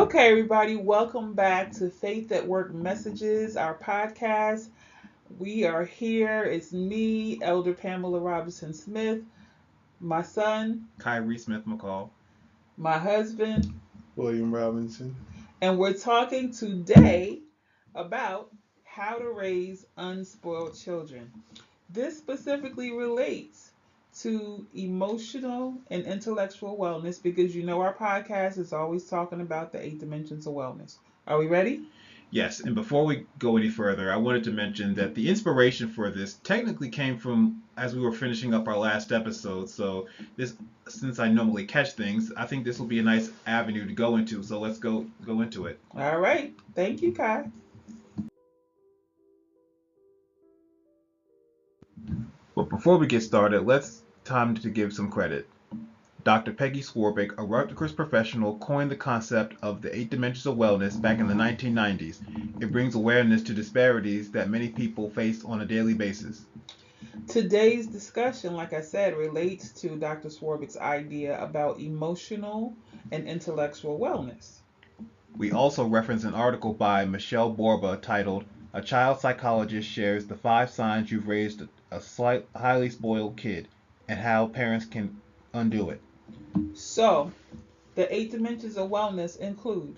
Okay, everybody, welcome back to Faith at Work Messages, our podcast. We are here. It's me, Elder Pamela Robinson Smith, my son, Khary Smith McCall. my husband, William Robinson. and we're talking today about how to raise unspoiled children. This specifically relates to emotional and intellectual wellness because you know our podcast is always talking about the 8 dimensions of wellness. Are we ready? Yes, and before we go any further, I wanted to mention that the inspiration for this technically came from as we were finishing up our last episode. So this, since I normally catch things, I think this will be a nice avenue to go into. So let's go into it. All right. Thank you, Kai. But before we get started, let's time to give some credit. Dr. Peggy Swarbrick, a Rutgers professional, coined the concept of the 8 dimensions of wellness back in the 1990s. It brings awareness to disparities that many people face on a daily basis. Today's discussion, like I said, relates to Dr. Swarbrick's idea about emotional and intellectual wellness. We also reference an article by Michelle Borba titled "A Child Psychologist Shares the 5 Signs You've Raised a Highly Spoiled Kid and How Parents Can Undo It." So, the 8 dimensions of wellness include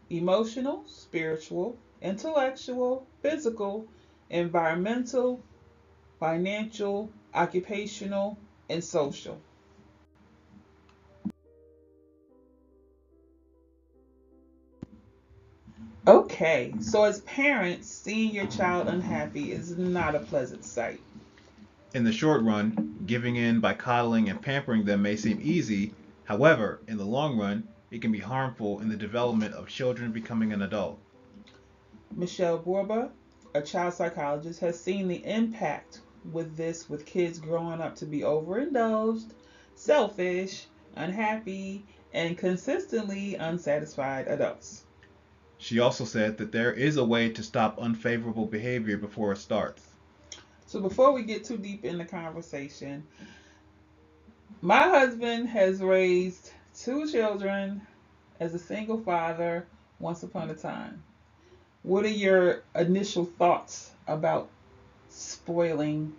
emotional, spiritual, intellectual, physical, environmental, financial, occupational, and social. Okay, so as parents, seeing your child unhappy is not a pleasant sight. In the short run, giving in by coddling and pampering them may seem easy. However, in the long run, it can be harmful in the development of children becoming an adult. Michelle Borba, a child psychologist, has seen the impact with kids growing up to be overindulged, selfish, unhappy, and consistently unsatisfied adults. She also said that there is a way to stop unfavorable behavior before it starts. So before we get too deep in the conversation, my husband has raised 2 children as a single father once upon a time. What are your initial thoughts about spoiling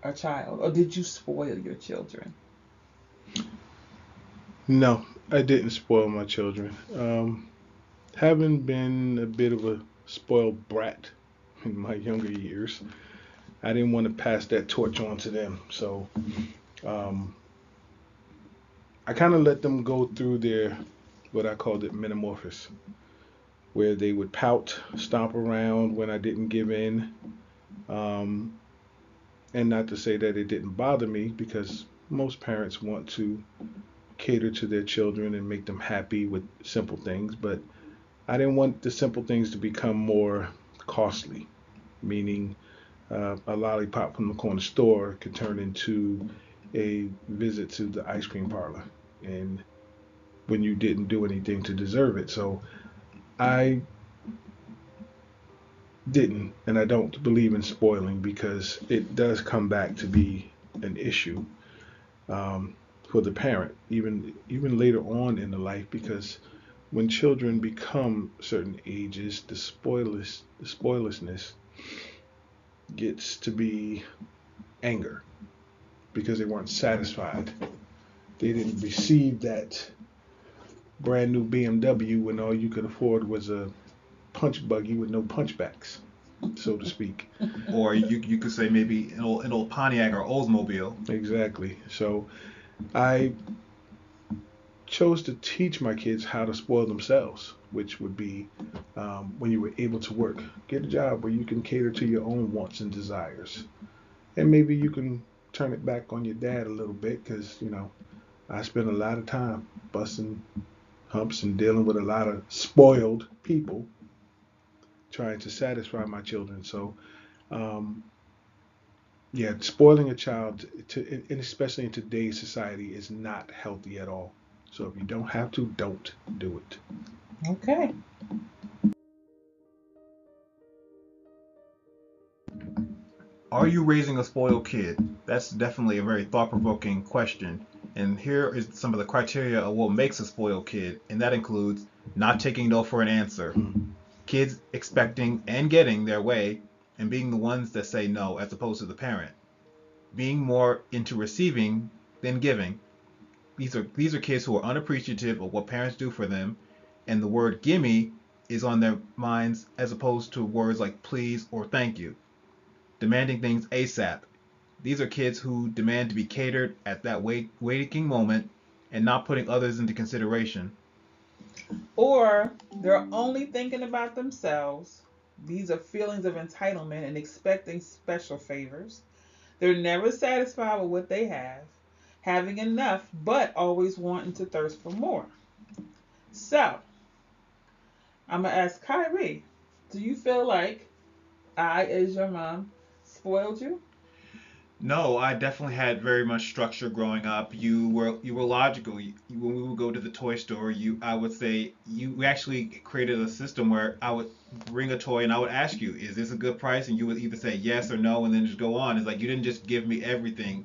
a child, or did you spoil your children? No, I didn't spoil my children. Having been a bit of a spoiled brat in my younger years, I didn't want to pass that torch on to them. So um, I kind of let them go through their, what I called it, metamorphosis, where they would pout, stomp around when I didn't give in. Um, and not to say that it didn't bother me, because most parents want to cater to their children and make them happy with simple things, but I didn't want the simple things to become more costly, meaning a lollipop from the corner store could turn into a visit to the ice cream parlor, and when you didn't do anything to deserve it. So I didn't, and I don't believe in spoiling because it does come back to be an issue for the parent, even later on in the life, because when children become certain ages, the spoiledness gets to be anger because they weren't satisfied. They didn't receive that brand new BMW when all you could afford was a punch buggy with no punchbacks, so to speak. Or you could say maybe an old Pontiac or Oldsmobile. Exactly. So I chose to teach my kids how to spoil themselves, which would be when you were able to work, get a job where you can cater to your own wants and desires. And maybe you can turn it back on your dad a little bit because, I spent a lot of time busting humps and dealing with a lot of spoiled people trying to satisfy my children. So, um, yeah, spoiling a child, and especially in today's society, is not healthy at all. So if you don't have to, don't do it. Okay. Are you raising a spoiled kid? That's definitely a very thought-provoking question. And here is some of the criteria of what makes a spoiled kid, and that includes not taking no for an answer, kids expecting and getting their way and being the ones that say no as opposed to the parent, being more into receiving than giving. These are kids who are unappreciative of what parents do for them, and the word gimme is on their minds as opposed to words like please or thank you. Demanding things ASAP. These are kids who demand to be catered at that waking moment and not putting others into consideration. Or they're only thinking about themselves. These are feelings of entitlement and expecting special favors. They're never satisfied with what they have, having enough, but always wanting to thirst for more. So, I'm going to ask Khary, do you feel like I, as your mom, spoiled you? No, I definitely had very much structure growing up. You were logical. When we would go to the toy store, I would say you we actually created a system where I would bring a toy and I would ask you, is this a good price? And you would either say yes or no, and then just go on. It's like you didn't just give me everything.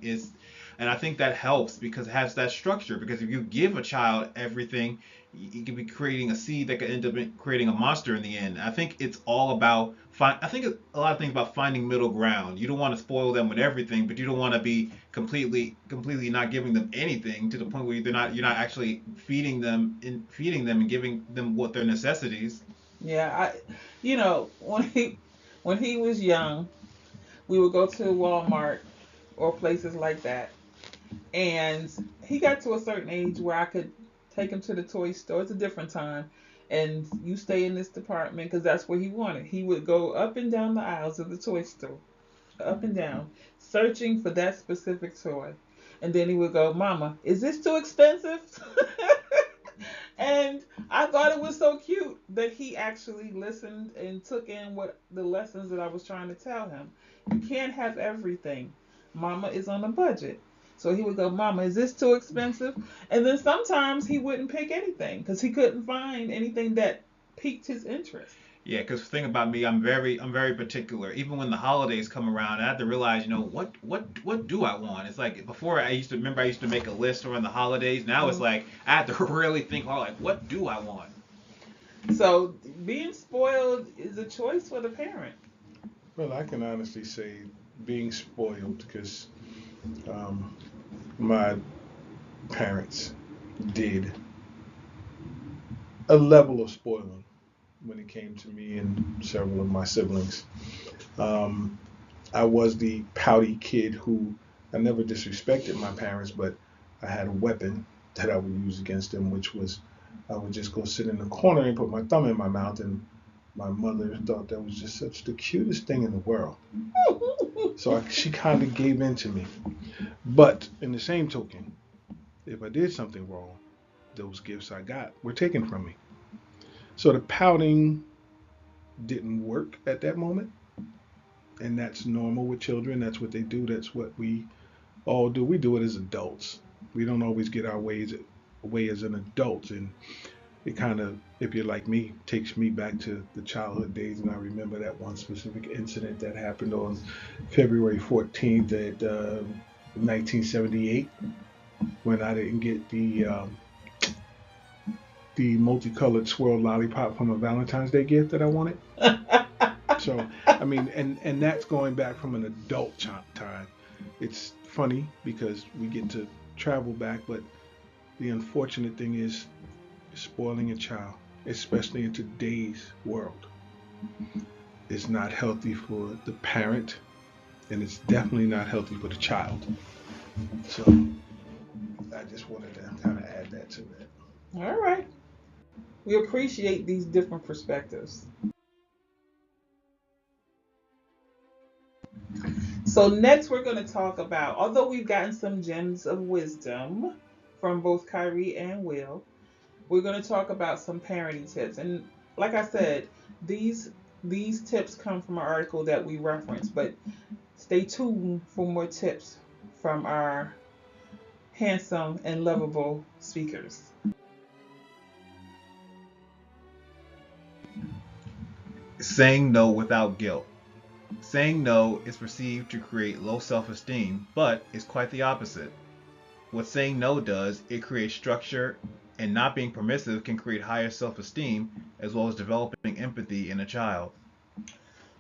And I think that helps because it has that structure. Because if you give a child everything, you could be creating a seed that could end up creating a monster in the end. I think it's all about I think a lot of things about finding middle ground. You don't want to spoil them with everything, but you don't want to be completely not giving them anything to the point where you're not actually feeding them and giving them what their necessities. Yeah, when he was young, we would go to Walmart or places like that, and he got to a certain age where I could take him to the toy store. It's a different time, and you stay in this department because that's what he wanted. He would go up and down the aisles of the toy store, up and down, searching for that specific toy. And then he would go, Mama, is this too expensive? And I thought it was so cute that he actually listened and took in what the lessons that I was trying to tell him. You can't have everything. Mama is on a budget. So he would go, Mama, is this too expensive? And then sometimes he wouldn't pick anything because he couldn't find anything that piqued his interest. Yeah, because the thing about me, I'm very particular. Even when the holidays come around, I have to realize, what do I want? It's like before I used to make a list around the holidays. Now it's Mm. like I have to really think hard, like what do I want? So being spoiled is a choice for the parent. Well, I can honestly say being spoiled because um, my parents did a level of spoiling when it came to me and several of my siblings. Um, I was the pouty kid who I never disrespected my parents, but I had a weapon that I would use against them, which was I would just go sit in the corner and put my thumb in my mouth, and my mother thought that was just such the cutest thing in the world. So she kind of gave in to me. But in the same token, if I did something wrong, those gifts I got were taken from me. So the pouting didn't work at that moment, and that's normal with children. That's what they do. That's what we all do. We do it as adults. We don't always get our way as an adult, and it kind of, if you're like me, takes me back to the childhood days. And I remember that one specific incident that happened on February 14th at 1978 when I didn't get the multicolored swirl lollipop from a Valentine's Day gift that I wanted. So I mean, and that's going back from an adult time. It's funny because we get to travel back, but the unfortunate thing is spoiling a child, especially in today's world, is not healthy for the parent, and it's definitely not healthy for the child. So I just wanted to kind of add that to that. All right. We appreciate these different perspectives. So next we're going to talk about, although we've gotten some gems of wisdom from both Kyrie and Will, we're going to talk about some parenting tips. And like I said, these these tips come from an article that we reference, but stay tuned for more tips from our handsome and lovable speakers. Saying no without guilt. Saying no is perceived to create low self-esteem, but is quite the opposite. What saying no does, it creates structure And not being permissive can create higher self-esteem as well as developing empathy in a child.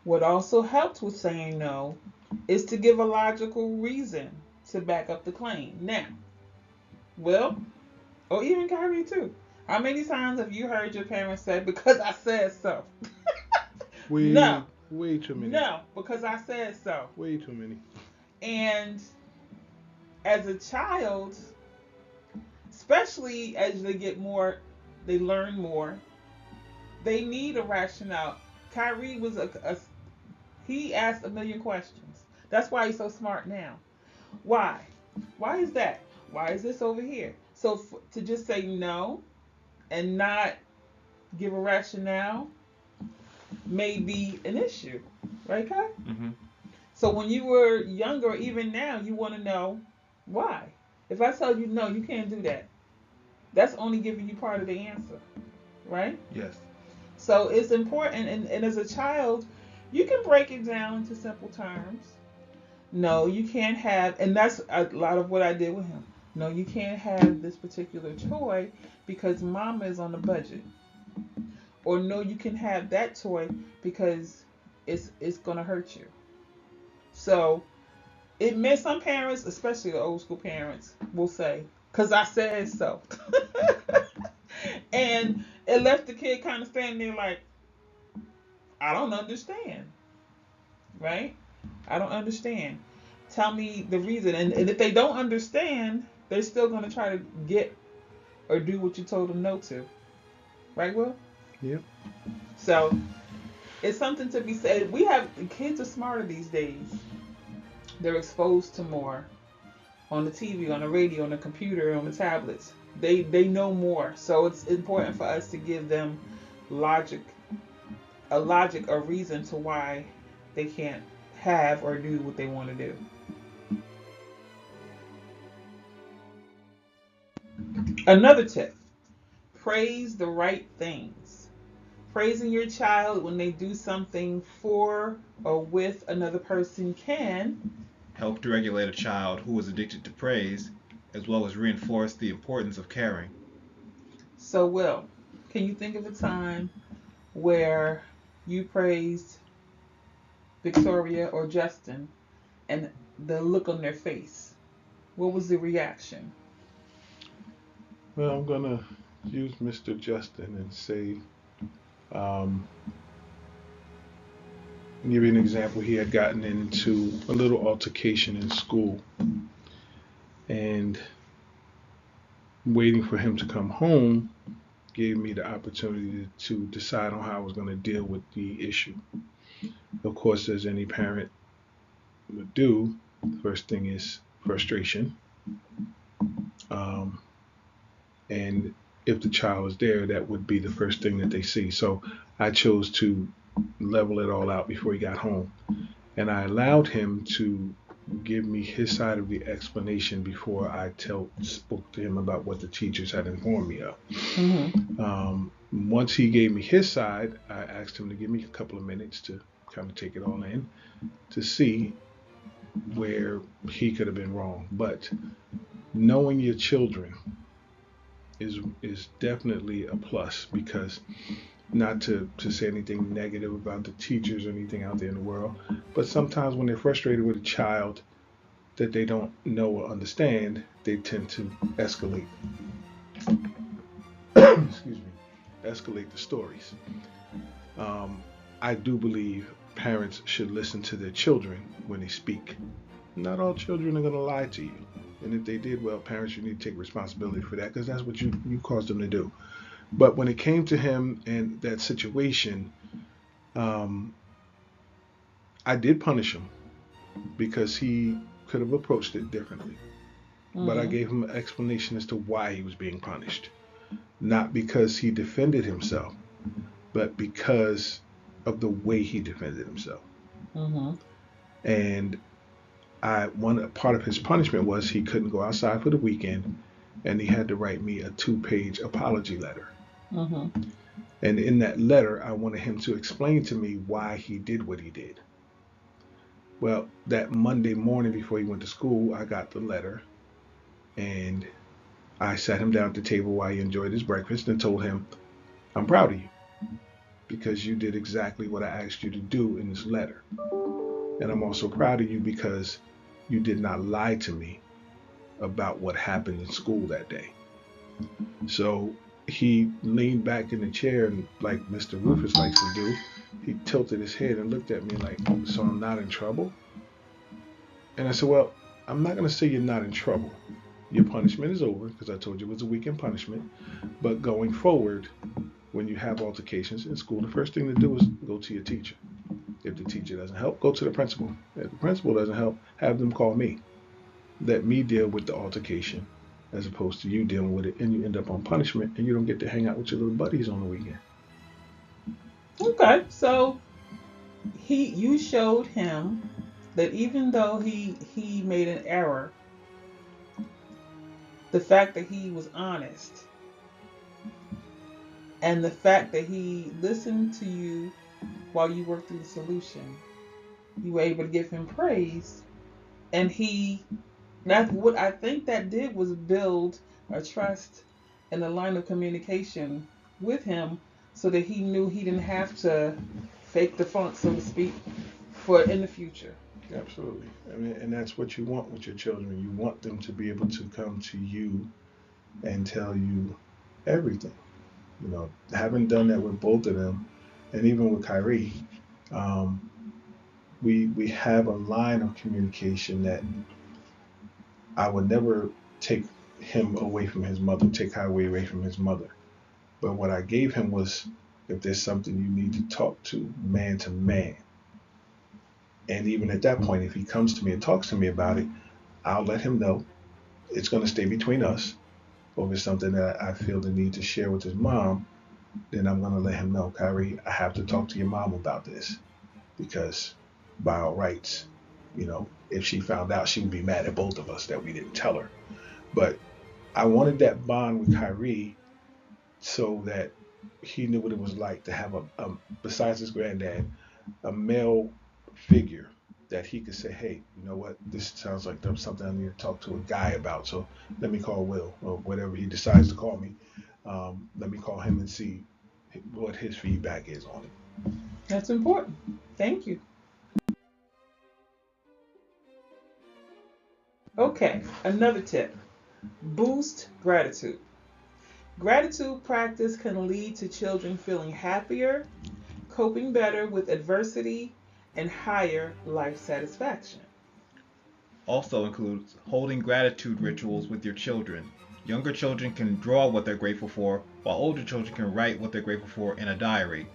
What also helps with saying no is to give a logical reason to back up the claim. Now, Will, or even Khary too. How many times have you heard your parents say, because I said so? No, Way too many. no, because I said so. Way too many. And as a child, especially as they get more, they learn more, they need a rationale. Khary was he asked a million questions. That's why he's so smart now. Why? Why is that? Why is this over here? So to just say no and not give a rationale may be an issue, right, Kai? Mm-hmm. So when you were younger, even now, you want to know why. If I tell you no, you can't do that. That's only giving you part of the answer, right? Yes. So it's important, and as a child, you can break it down into simple terms. No, you can't have, and that's a lot of what I did with him. No, you can't have this particular toy because mama is on a budget. Or no, you can have that toy because it's gonna hurt you. So it may, some parents, especially the old school parents, will say, "Cause I said so," and it left the kid kind of standing there like, "I don't understand," right? I don't understand. Tell me the reason, and if they don't understand, they're still gonna try to get or do what you told them no to, right, Will? Yep. So it's something to be said. We have, kids are smarter these days. They're exposed to more on the TV, on the radio, on the computer, on the tablets. They know more. So it's important for us to give them logic, a reason to why they can't have or do what they want to do. Another tip: praise the right things. Praising your child when they do something for or with another person can Help to regulate a child who is addicted to praise, as well as reinforce the importance of caring. So, Will, can you think of a time where you praised Victoria or Justin and the look on their face? What was the reaction? Well, I'm gonna use Mr. Justin and say, um, give you an example. He had gotten into a little altercation in school, and waiting for him to come home gave me the opportunity to decide on how I was going to deal with the issue. Of course, as any parent would do, the first thing is frustration. Um, and if the child is there, that would be the first thing that they see. So I chose to level it all out before he got home. And I allowed him to give me his side of the explanation before I spoke to him about what the teachers had informed me of. Once he gave me his side, I asked him to give me a couple of minutes to kind of take it all in to see where he could have been wrong. But knowing your children is definitely a plus, because not to say anything negative about the teachers or anything out there in the world, but sometimes when they're frustrated with a child that they don't know or understand, they tend to escalate. Excuse me, escalate the stories. I do believe parents should listen to their children when they speak. Not all children are going to lie to you. And if they did, well, parents, you need to take responsibility for that, because that's what you caused them to do. But when it came to him and that situation, um, I did punish him because he could have approached it differently. But I gave him an explanation as to why he was being punished. Not because he defended himself, but because of the way he defended himself. And one part of his punishment was he couldn't go outside for the weekend, and he had to write me a 2-page apology letter. And in that letter, I wanted him to explain to me why he did what he did. Well, that Monday morning before he went to school, I got the letter, and I sat him down at the table while he enjoyed his breakfast and told him, I'm proud of you because you did exactly what I asked you to do in this letter. And I'm also proud of you because you did not lie to me about what happened in school that day. So he leaned back in the chair and, like Mr. Rufus likes to do, he tilted his head and looked at me like, so I'm not in trouble? And I said, well, I'm not going to say you're not in trouble. Your punishment is over because I told you it was a weekend punishment. But going forward, when you have altercations in school, the first thing to do is go to your teacher. If the teacher doesn't help, go to the principal. If the principal doesn't help, have them call me. Let me deal with the altercation as opposed to you dealing with it, and you end up on punishment and you don't get to hang out with your little buddies on the weekend. Okay, so you showed him that even though he made an error, the fact that he was honest and the fact that he listened to you while you worked through the solution, you were able to give him praise, and that's what I think that did was build a trust and a line of communication with him so that he knew he didn't have to fake the funk, so to speak, for in the future. Absolutely. I mean, and that's what you want with your children. You want them to be able to come to you and tell you everything. You know, having done that with both of them, and even with Khary, um, we have a line of communication that I would never take him away from his mother, take Khary away from his mother. But what I gave him was, if there's something you need to man, and even at that point, if he comes to me and talks to me about it, I'll let him know. It's going to stay between us. Or if it's something that I feel the need to share with his mom, then I'm going to let him know, Khary, I have to talk to your mom about this because by all rights, you know, if she found out, she would be mad at both of us that we didn't tell her. But I wanted that bond with Khary so that he knew what it was like to have besides his granddad, a male figure that he could say, hey, you know what, this sounds like there's something I need to talk to a guy about. So let me call Will or whatever he decides to call me. Let me call him and see what his feedback is on it. That's important. Thank you. Okay, another tip: boost gratitude. Gratitude practice can lead to children feeling happier, coping better with adversity, and higher life satisfaction. Also includes holding gratitude rituals with your children. Younger children can draw what they're grateful for, while older children can write what they're grateful for in a diary.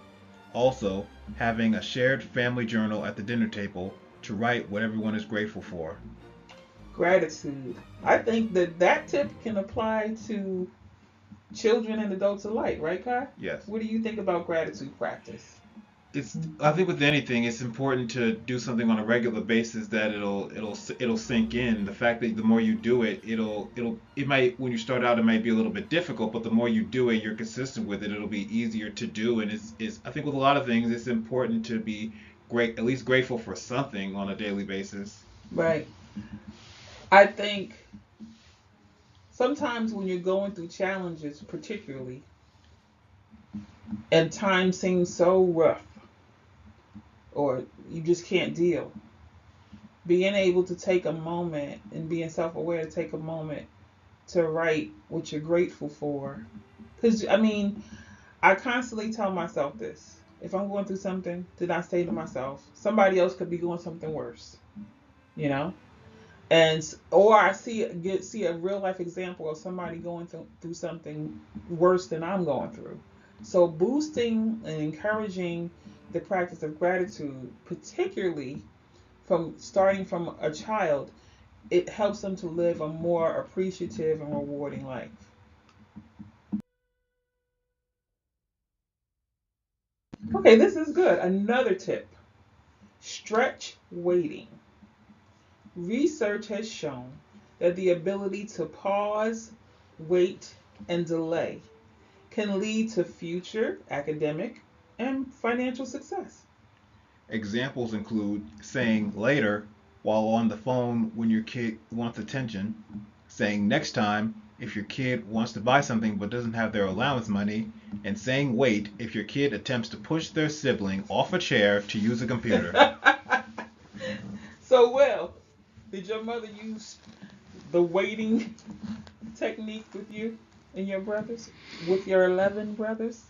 Also, having a shared family journal at the dinner table to write what everyone is grateful for. Gratitude. I think that tip can apply to children and adults alike, right, Kai? Yes. What do you think about gratitude practice? I think with anything it's important to do something on a regular basis that it'll sink in. The fact that the more you do it, it might, when you start out, it might be a little bit difficult, but the more you do it, you're consistent with it, it'll be easier to do. And it's I think with a lot of things it's important to be great, at least grateful for something on a daily basis. Right. I think sometimes when you're going through challenges, particularly, and time seems so rough or you just can't deal, being able to take a moment and being self-aware to take a moment to write what you're grateful for. Because I mean, I constantly tell myself this: if I'm going through something, then I say to myself, somebody else could be going something worse, you know. And or I see a real life example of somebody going through something worse than I'm going through. So boosting and encouraging the practice of gratitude, particularly from starting from a child, it helps them to live a more appreciative and rewarding life. Okay, this is good. Another tip: stretch waiting. Research has shown that the ability to pause, wait, and delay can lead to future academic and financial success. Examples include saying later while on the phone when your kid wants attention, saying next time if your kid wants to buy something but doesn't have their allowance money, and saying wait if your kid attempts to push their sibling off a chair to use a computer. So, well, did your mother use the waiting technique with you and your brothers? With your 11 brothers?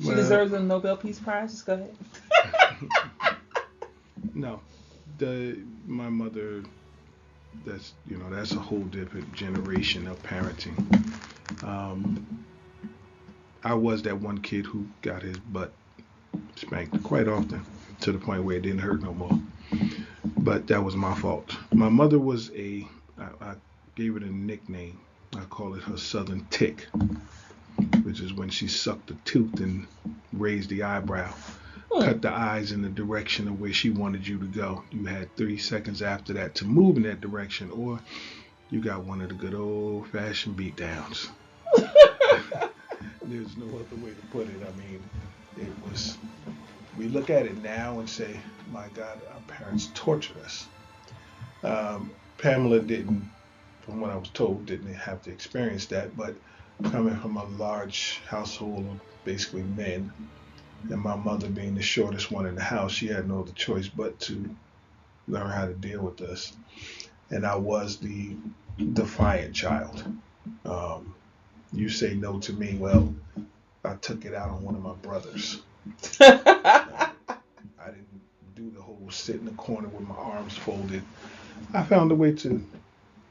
She Well, deserves a Nobel Peace Prize. Just go ahead. no, my mother. That's a whole different generation of parenting. Um, I was that one kid who got his butt spanked quite often to the point where it didn't hurt no more. But that was my fault. My mother was I gave it a nickname. I call it her southern tick, which is when she sucked the tooth and raised the eyebrow, cut the eyes in the direction of where she wanted you to go. You had 3 seconds after that to move in that direction, or you got one of the good old-fashioned beatdowns. There's no other way to put it. I mean, it was. We look at it now and say, "My God, our parents tortured us." Pamela didn't, from what I was told, didn't have to experience that. But coming from a large household of basically men, and my mother being the shortest one in the house, she had no other choice but to learn how to deal with us. And I was the defiant child. Um, you say no to me, well, I took it out on one of my brothers. I didn't do the whole sit in the corner with my arms folded. I found a way to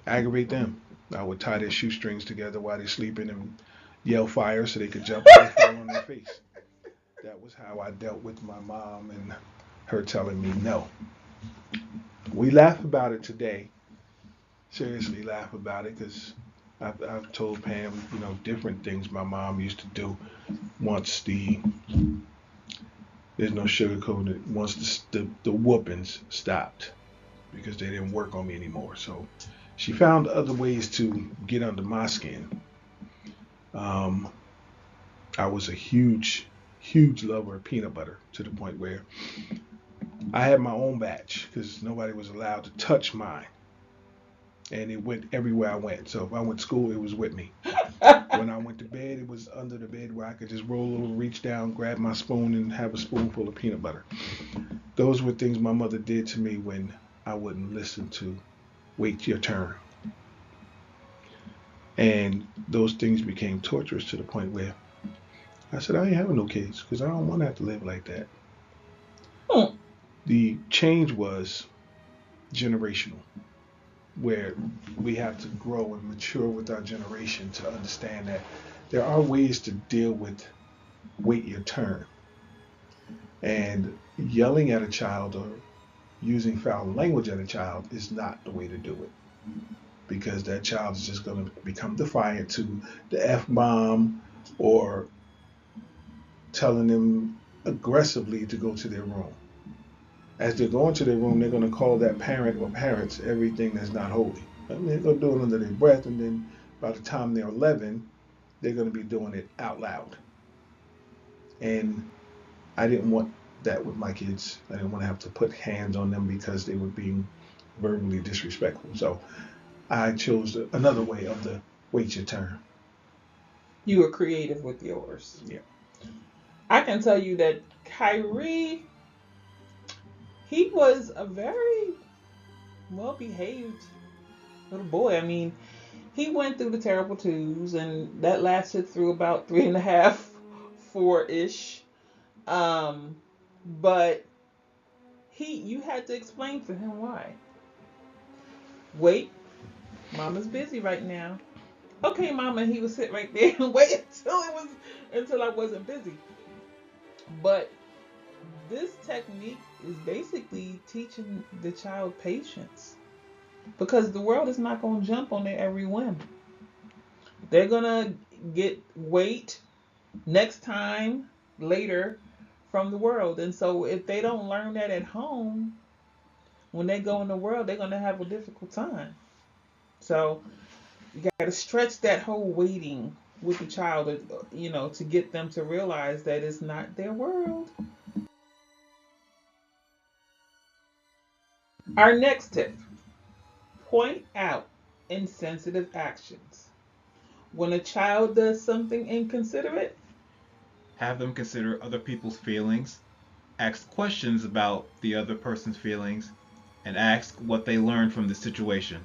aggravate them. I would tie their shoestrings together while they're sleeping and yell fire so they could jump and fall on their face. That was how I dealt with my mom and her telling me no. We laugh about it today. Seriously laugh about it because I've told Pam, different things my mom used to do once there's no sugarcoating it, once the whoopings stopped because they didn't work on me anymore. So she found other ways to get under my skin. Um, I was a huge lover of peanut butter to the point where I had my own batch because nobody was allowed to touch mine. And it went everywhere I went. So if I went to school, it was with me. When I went to bed, it was under the bed where I could just roll over, reach down, grab my spoon, and have a spoonful of peanut butter. Those were things my mother did to me when I wouldn't listen to wait your turn. And those things became torturous to the point where I said, I ain't having no kids because I don't want to have to live like that. The change was generational, where we have to grow and mature with our generation to understand that there are ways to deal with wait your turn. And yelling at a child or using foul language at a child is not the way to do it. Because that child is just going to become defiant to the F-bomb or telling them aggressively to go to their room. As they're going to their room, they're going to call that parent or parents everything that's not holy. I mean, they're going to do it under their breath, and then by the time they're 11, they're going to be doing it out loud. And I didn't want that with my kids. I didn't want to have to put hands on them because they were being verbally disrespectful. So I chose another way of the wait your turn. You were creative with yours. Yeah. I can tell you that Khary, he was a very well-behaved little boy. I mean, he went through the terrible twos, and that lasted through about 3.5, 4-ish. But you had to explain to him why. Wait, Mama's busy right now. Okay, Mama, he would sit right there and wait until I wasn't busy. But this technique is basically teaching the child patience because the world is not going to jump on their every whim. They're going to wait next time later from the world. And so if they don't learn that at home, when they go in the world, they're going to have a difficult time. So you got to stretch that whole waiting with the child, to get them to realize that it's not their world. Our next tip: point out insensitive actions. When a child does something inconsiderate, Have them consider other people's feelings, ask questions about the other person's feelings, and ask what they learned from the situation.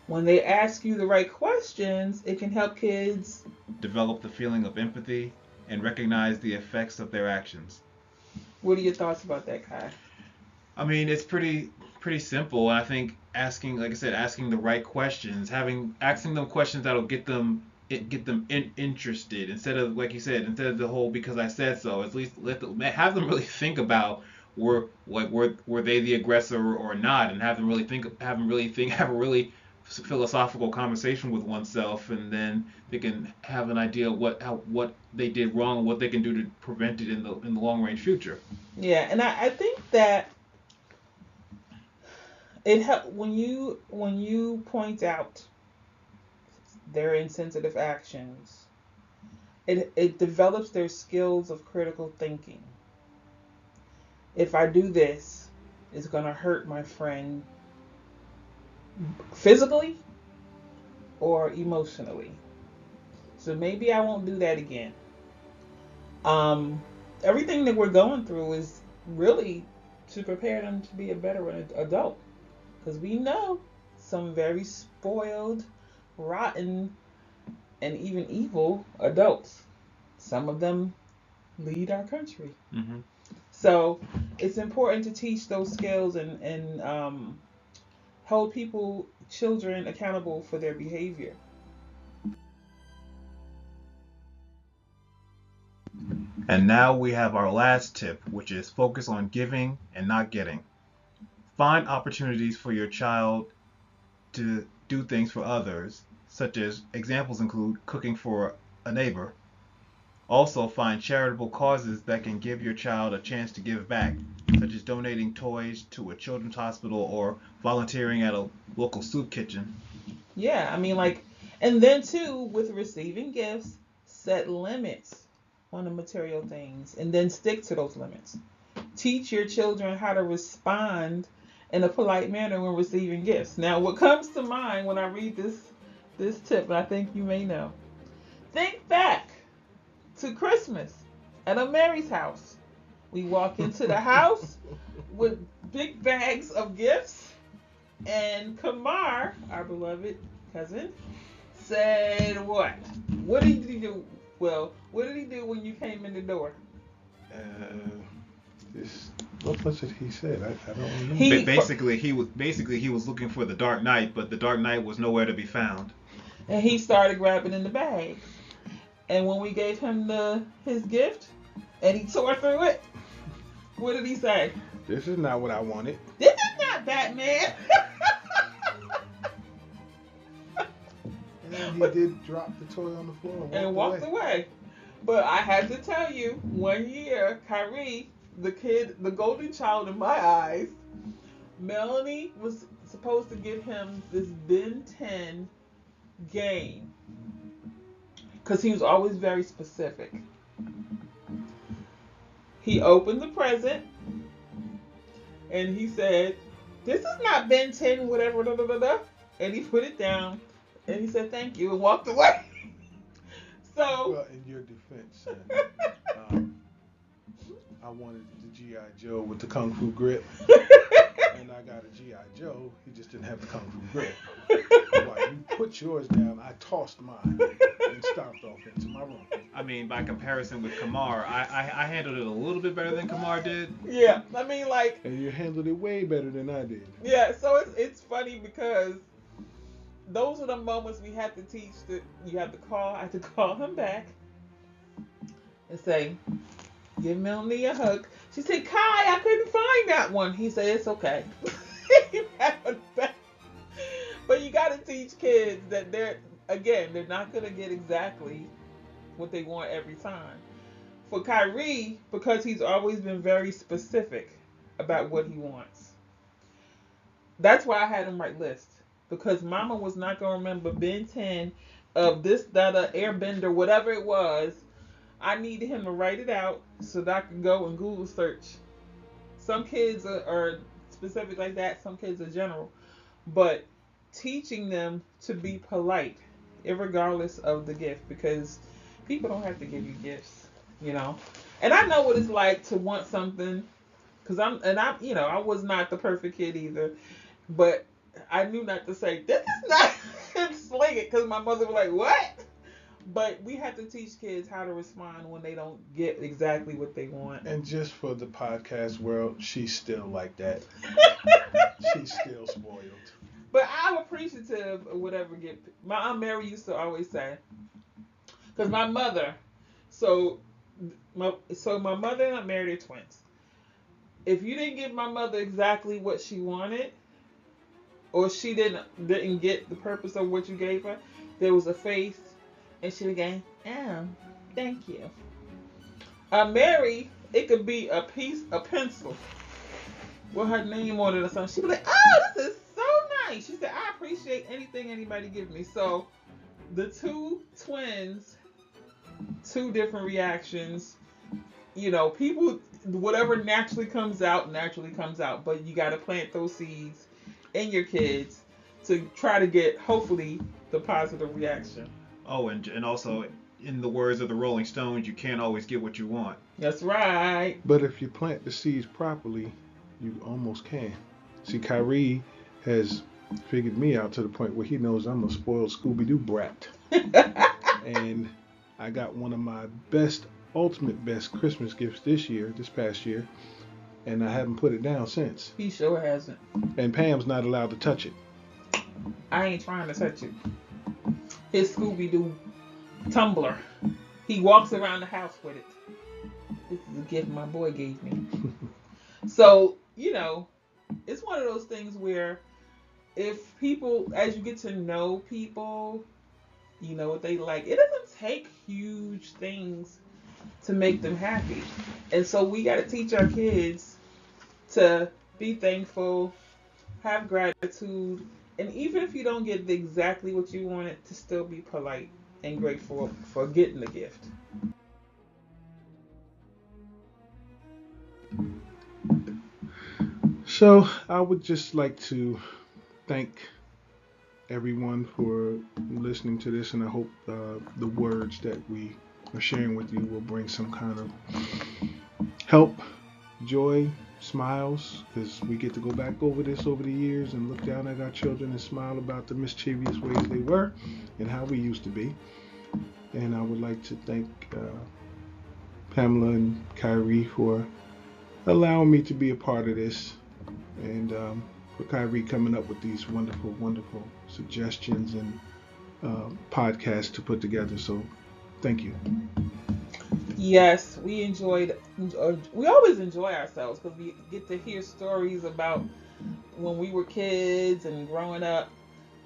when they ask you the right questions, it can help kids. Develop the feeling of empathy and recognize the effects of their actions. What are your thoughts about that, Kai? I mean, it's pretty simple. I think asking, like I said, asking the right questions, asking them questions that'll get them interested instead of, like you said, instead of the whole "because I said so." At least have them really think about were they the aggressor or not, and have a really philosophical conversation with oneself, and then they can have an idea of what they did wrong and what they can do to prevent it in the long range future. Yeah, and I think that it help when you point out their insensitive actions. It develops their skills of critical thinking. If I do this, it's gonna hurt my friend physically or emotionally. So maybe I won't do that again. Um, Everything that we're going through is really to prepare them to be a better adult. Because we know some very spoiled, rotten, and even evil adults. Some of them lead our country. Hmm. So it's important to teach those skills and hold children accountable for their behavior. And now we have our last tip, which is focus on giving and not getting. Find opportunities for your child to do things for others, such as examples include cooking for a neighbor. Also, find charitable causes that can give your child a chance to give back, such as donating toys to a children's hospital or volunteering at a local soup kitchen. Yeah, I mean, like, and then too, with receiving gifts, set limits on the material things and then stick to those limits. Teach your children how to respond in a polite manner when receiving gifts. Now, what comes to mind when I read this tip, and I think you may know, think back to Christmas at a Mary's house. We walk into the house with big bags of gifts, and Kamar, our beloved cousin, said what? What did he do? Well, what did he do when you came in the door? Uh, this, what was it he said? I don't remember. Basically he was looking for the Dark Knight, but the Dark Knight was nowhere to be found. And he started grabbing in the bags. And when we gave him his gift, and he tore through it, what did he say? This is not what I wanted. This is not Batman. And he did drop the toy on the floor and walked away. But I had to tell you, one year, Khary, the golden child in my eyes, Melanie was supposed to give him this Ben 10 game. Because he was always very specific. He opened the present and he said, "This is not Ben 10, whatever, da, da, da, da." And he put it down and he said, "Thank you," and walked away. So. Well, in your defense, I wanted the G.I. Joe with the Kung Fu grip. And I got a G.I. Joe, he just didn't have the Kung Fu grip. While you put yours down, I tossed mine and stomped off into my room. I mean, by comparison with Kamar, I handled it a little bit better than Kamar did. Yeah, I mean, like. And you handled it way better than I did. Yeah, so it's funny because those are the moments we have to teach that you have to call. I have to call him back and say, "Give Melanie a hug." She said, "Kai, I couldn't find that one." He said, "It's okay." But you got to teach kids that they're not going to get exactly what they want every time. For Khary, because he's always been very specific about what he wants. That's why I had him write lists. Because Mama was not going to remember Ben 10 of this, that, airbender, whatever it was. I needed him to write it out so that I could go and Google search. Some kids are specific like that. Some kids are general. But teaching them to be polite, regardless of the gift, because people don't have to give you gifts, you know. And I know what it's like to want something, because I was not the perfect kid either, but I knew not to say this is not sling it, because my mother was like, "What?" But we have to teach kids how to respond when they don't get exactly what they want. And just for the podcast world, she's still like that. She's still spoiled. But I'm appreciative of whatever gift. My Aunt Mary used to always say, because my mother, so my mother and Aunt Mary are twins. If you didn't give my mother exactly what she wanted, or she didn't get the purpose of what you gave her, there was a face, and she would go, "Oh, thank you." Mary, it could be a pencil with her name on it or something. She'd be like, "Oh, this is so nice." She said, "I appreciate anything anybody gives me." So the two twins, two different reactions. You know, people, whatever naturally comes out, but you got to plant those seeds in your kids to try to get, hopefully, the positive reaction. Oh, and also, in the words of the Rolling Stones, you can't always get what you want. That's right. But if you plant the seeds properly, you almost can. See, Khary has figured me out to the point where he knows I'm a spoiled Scooby-Doo brat. And I got one of my ultimate best Christmas gifts this past year, and I haven't put it down since. He sure hasn't. And Pam's not allowed to touch it. I ain't trying to touch it. His Scooby-Doo tumbler. He walks around the house with it. This is a gift my boy gave me. So, it's one of those things where if people, as you get to know people, you know what they like. It doesn't take huge things to make them happy. And so we got to teach our kids to be thankful, have gratitude, and even if you don't get exactly what you wanted, to still be polite and grateful for getting the gift. So I would just like to thank everyone for listening to this, and I hope the words that we are sharing with you will bring some kind of help, joy, smiles, because we get to go back over this over the years and look down at our children and smile about the mischievous ways they were and how we used to be. And I would like to thank Pamela and Khary for allowing me to be a part of this, and for Khary coming up with these wonderful, wonderful suggestions and podcasts to put together. So thank you. Yes, we always enjoy ourselves because we get to hear stories about when we were kids and growing up.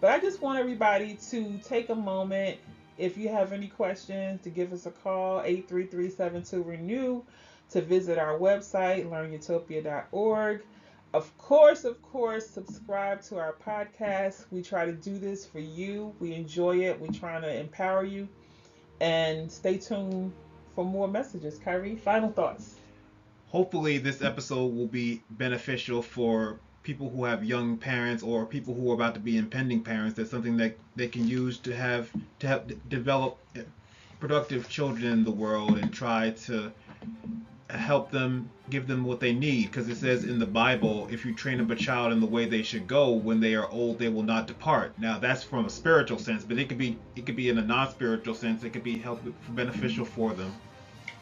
But I just want everybody to take a moment, if you have any questions, to give us a call, 833-72-RENEW, to visit our website, learnutopia.org. Of course, subscribe to our podcast. We try to do this for you. We enjoy it. We're trying to empower you. And stay tuned for more messages. Khary, final thoughts. Hopefully this episode will be beneficial for people who have young parents or people who are about to be impending parents. That's something that they can use to help develop productive children in the world and try to help them, give them what they need, because it says in the Bible, if you train up a child in the way they should go, when they are old they will not depart. Now that's from a spiritual sense, but it could be in a non-spiritual sense. It could be beneficial for them.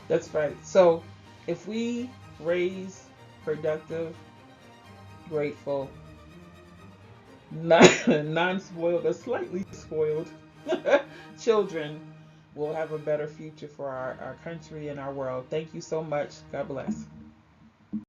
That's right. So if we raise productive, grateful, non-spoiled or slightly spoiled children, we'll have a better future for our country and our world. Thank you so much. God bless.